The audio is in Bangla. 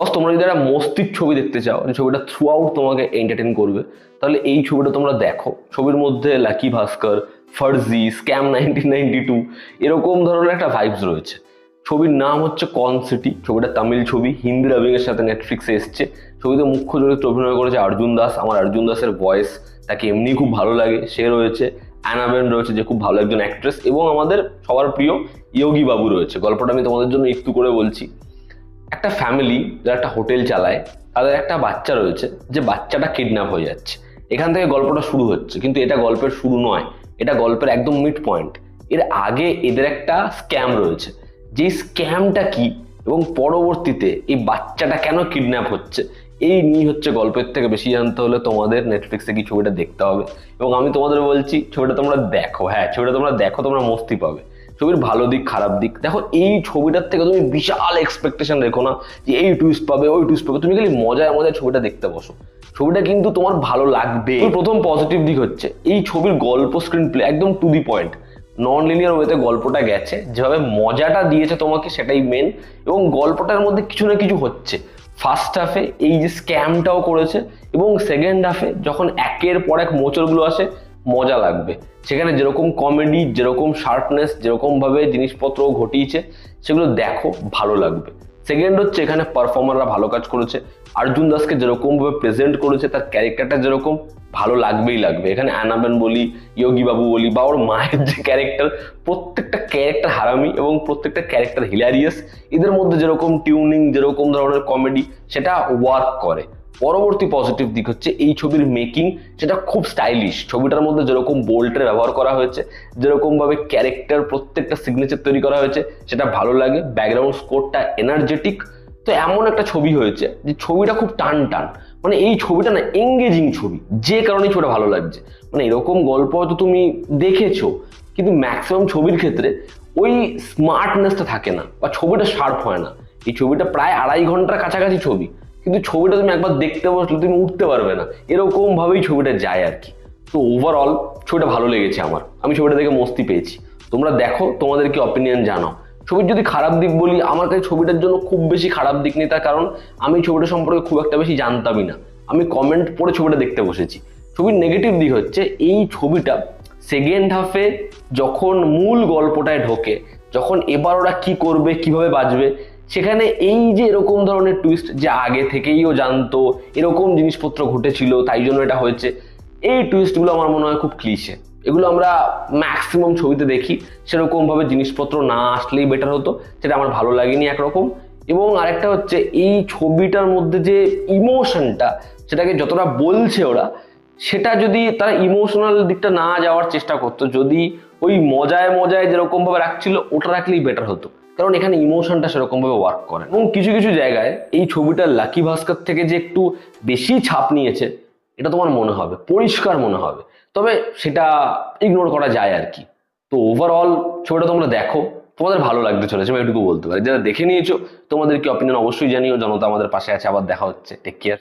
বস তোমরা যদি একটা মস্তির ছবি দেখতে চাও, যে ছবিটা থ্রু আউট তোমাকে এন্টারটেন করবে, তাহলে এই ছবিটা তোমরা দেখো। ছবির মধ্যে লাকি ভাস্কর, ফার্জি, স্ক্যাম 1992 এরকম ধরনের একটা ভাইবস রয়েছে। ছবির নাম হচ্ছে কন সিটি। ছবিটা তামিল ছবি, হিন্দি ডাবিং এর সাথে নেটফ্লিক্সে এসছে। ছবিতে মুখ্য চরিত্রে অভিনয় করেছে অর্জুন দাস। আমার অর্জুন দাসের ভয়েস তাকে এমনি খুব ভালো লাগে। সে রয়েছে, অ্যানাবেন রয়েছে যে খুব ভালো একজন অ্যাক্ট্রেস, এবং আমাদের সবার প্রিয় ইয়োগী বাবু রয়েছে। গল্পটা আমি তোমাদের জন্য একটু করে বলছি। একটা ফ্যামিলি যারা একটা হোটেল চালায়, তাদের একটা বাচ্চা রয়েছে, যে বাচ্চাটা কিডন্যাপ হয়ে যাচ্ছে। এখান থেকে গল্পটা শুরু হচ্ছে, কিন্তু এটা গল্পের শুরু নয়, এটা গল্পের একদম মিড পয়েন্ট। এর আগে এদের একটা স্ক্যাম রয়েছে। যে স্ক্যামটা কি এবং পরবর্তীতে এই বাচ্চাটা কেন কিডন্যাপ হচ্ছে, এই নিয়ে হচ্ছে গল্পের থেকে বেশি জানতে হলে তোমাদের নেটফ্লিক্সে কি ছবিটা দেখতে হবে। এবং আমি তোমাদের বলছি ছবিটা তোমরা দেখো। হ্যাঁ, ছবিটা তোমরা দেখো, তোমরা মস্তি পাবে। ছবির ভালো দিক খারাপ দিক দেখো। এই ছবিটার থেকে তুমি বিশাল এক্সপেকটেশন রেখো না যে এই টুইস্ট পাবে ওই টুইস্ট পাবে। তুমি খালি মজায় মজায় ছবিটা দেখতে বসো, ছবিটা কিন্তু তোমার ভালো লাগবে। প্রথম পজিটিভ দিক হচ্ছে এই ছবির গল্প, স্ক্রিন প্লে একদম to the point, non linear ওয়েতে গল্পটা গেছে। যেভাবে মজাটা দিয়েছে তোমাকে সেটাই মেন, এবং গল্পটার মধ্যে কিছু না কিছু হচ্ছে। ফার্স্ট হাফে এই যে স্ক্যামটাও করেছে, এবং সেকেন্ড হাফে যখন একের পর এক মোচড়গুলো আসে, মজা লাগবে। সেখানে যেরকম কমেডি, যেরকম শার্পনেস, যেরকম ভাবে জিনিসপত্র ঘটিয়েছে, সেগুলো দেখো, ভালো লাগবে। সেকেন্ড হচ্ছে এখানে পারফর্মাররা ভালো কাজ করেছে। অর্জুন দাসকে যেরকম ভাবে প্রেজেন্ট করেছে, তার ক্যারেক্টারটা যেরকম, ভালো লাগবেই লাগবে। এখানে অ্যানাবেন বলি, ইয়োগী বাবু বলি, বা ওর মায়ের যে ক্যারেক্টার, প্রত্যেকটা ক্যারেক্টার হারামি এবং প্রত্যেকটা ক্যারেক্টার হিলারিয়াস। এদের মধ্যে যেরকম টিউনিং, যেরকম ধরনের কমেডি, সেটা ওয়ার্ক করে। পরবর্তী পজিটিভ দিক হচ্ছে এই ছবির মেকিং, সেটা খুব স্টাইলিশ। ছবিটার মধ্যে যেরকম বোল্টের ব্যবহার করা হয়েছে, যেরকম ভাবে ক্যারেক্টার প্রত্যেকটা সিগনেচার তৈরি করা হয়েছে, সেটা ভালো লাগে। ব্যাকগ্রাউন্ড স্কোরটা এনার্জেটিক। তো এমন একটা ছবি হয়েছে যে ছবিটা খুব টান টান, মানে এই ছবিটা না এঙ্গেজিং ছবি, যে কারণে ছবিটা ভালো লাগছে। মানে এরকম গল্প হয়তো তুমি দেখেছো, কিন্তু ম্যাক্সিমাম ছবির ক্ষেত্রে ওই স্মার্টনেসটা থাকে না, বা ছবিটা শার্প হয় না। এই ছবিটা প্রায় 2.5 ঘন্টার কাছাকাছি ছবি, কিন্তু ছবিটা তুমি একবার দেখতে বসলে তুমি উঠতে পারবে না, এরকম ভাবেই ছবিটা যায় আর কি। তো ওভারঅল ছবিটা ভালো লেগেছে আমার, আমি ছবিটা দেখে মস্তি পেয়েছি। তোমরা দেখো, তোমাদের কি অপিনিয়ন জানাও। ছবির যদি খারাপ দিক বলি, আমার কাছে ছবিটার জন্য খুব বেশি খারাপ দিক নেই, তার কারণ আমি ছবিটা সম্পর্কে খুব একটা বেশি জানতামই না। আমি কমেন্ট পড়ে ছবিটা দেখতে বসেছি। ছবির নেগেটিভ দিক হচ্ছে এই ছবিটা সেকেন্ড হাফে যখন মূল গল্পটায় ঢোকে, যখন এবার ওরা কি করবে, কিভাবে বাঁচবে, সেখানে এই যে এরকম ধরনের টুইস্ট, যে আগে থেকেই ও জানতো এরকম জিনিসপত্র ঘটেছিল তাই জন্য এটা হয়েছে, এই টুইস্টগুলো আমার মনে হয় খুব ক্লিশে। এগুলো আমরা ম্যাক্সিমাম ছবিতে দেখি। সেরকম ভাবে জিনিসপত্র না আসলেই বেটার হতো, সেটা আমার ভালো লাগেনি একরকম। এবং আরেকটা হচ্ছে এই ছবিটার মধ্যে যে ইমোশনটা, সেটাকে যতটা বলছে ওরা, সেটা যদি তারা ইমোশনাল দিকটা না যাওয়ার চেষ্টা করতো, যদি ওই মজায় মজায় যেরকম ভাবে রাখছিল ওটা রাখলেই বেটার হতো। কারণ এখানে ইমোশনটা সেরকম ভাবে ওয়ার্ক করে। এবং কিছু কিছু জায়গায় এই ছবিটা লাকি ভাস্কর থেকে যে একটু বেশি ছাপ নিয়েছে, এটা তোমার মনে হবে, পরিষ্কার মনে হবে। তবে সেটা ইগনোর করা যায় আর কি। তো ওভারঅল ছবিটা তোমরা দেখো, তোমাদের ভালো লাগতে চলেছে, আমি এটুকু বলতে পারি। যারা দেখে নিয়েছো, তোমাদের কি অপিনিয়ন অবশ্যই জানিও। জনতা আমাদের পাশে আছে। আবার দেখা হচ্ছে, টেক কেয়ার।